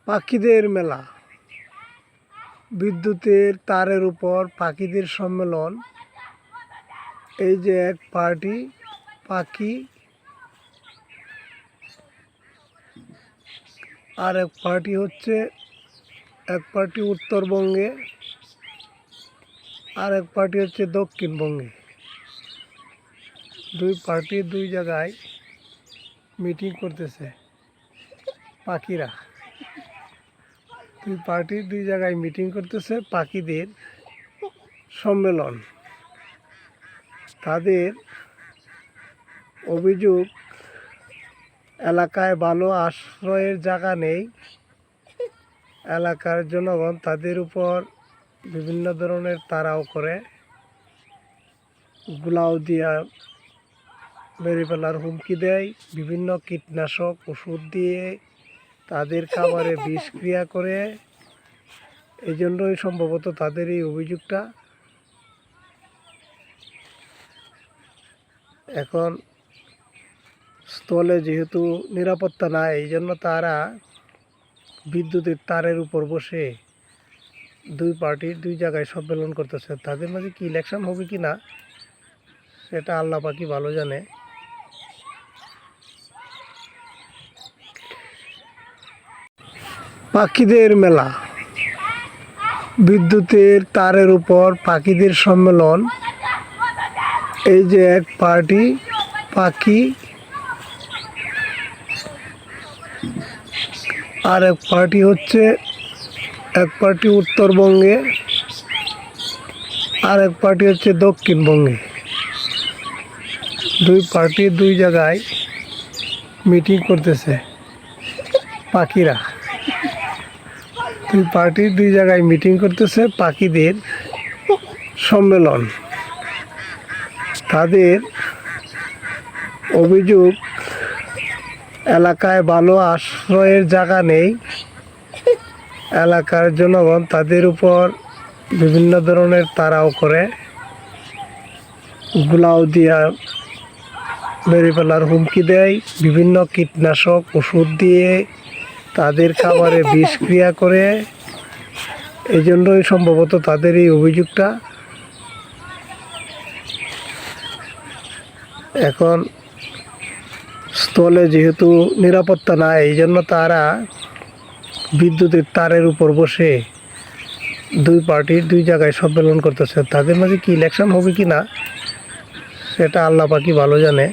পাখিদের মেলা, বিদ্যুতের তারের উপর পাখিদের সম্মেলন। এই যে এক পার্টি পাখি আর এক পার্টি হচ্ছে, এক পার্টি উত্তরবঙ্গে আর এক পার্টি হচ্ছে দক্ষিণবঙ্গে। দুই পার্টি দুই জায়গায় মিটিং করতেছে। পাখিরা দুই পার্টি দুই জায়গায় মিটিং করতেছে, পাখিদের সম্মেলন। তাদের অভিযোগ, এলাকায় ভালো আশ্রয়ের জায়গা নেই। এলাকার জনগণ তাদের উপর বিভিন্ন ধরনের তাড়াও করে, গুলাও দিয়া মেরে ফেলার হুমকি দেয়, বিভিন্ন কীটনাশক ওষুধ দিয়ে তাদের খাবারে বিষক্রিয়া করে। এই জন্যই সম্ভবত তাদের এই অভিযোগটা। এখন স্থলে যেহেতু নিরাপত্তা নাই, এই জন্য তারা বিদ্যুতের তারের উপর বসে দুই পার্টির দুই জায়গায় সম্মেলন করতেছে। তাদের মাঝে কি ইলেকশন হবে কি না সেটা আল্লাহ পাকি ভালো জানে। পাখিদের মেলা, বিদ্যুতের তারের উপর পাখিদের সম্মেলন। এই যে এক পার্টি পাখি আর এক পার্টি হচ্ছে, এক পার্টি উত্তরবঙ্গে আর এক পার্টি হচ্ছে দক্ষিণবঙ্গে। দুই পার্টি দুই জায়গায় মিটিং করতেছে। পাখিরা দুই পার্টি দুই জায়গায় মিটিং করতেছে, পাখিদের সম্মেলন। তাদের অভিযোগ, এলাকায় ভালো আশ্রয়ের জায়গা নেই। এলাকার জনগণ তাদের উপর বিভিন্ন ধরনের তাড়াও করে, গুলাও দিয়া মেরে ফেলার হুমকি দেয়, বিভিন্ন কীটনাশক ওষুধ দিয়ে তাদের খাবারে বিষক্রিয়া করে। এই জন্যই সম্ভবত তাদের এই অভিযোগটা। এখন স্থলে যেহেতু নিরাপত্তা নাই, এই জন্য তারা বিদ্যুতের তারের উপর বসে দুই পার্টির দুই জায়গায় সম্মেলন করতেছে। তাদের মাঝে কি ইলেকশন হবে কি না সেটা আল্লাহ পাকি ভালো জানে।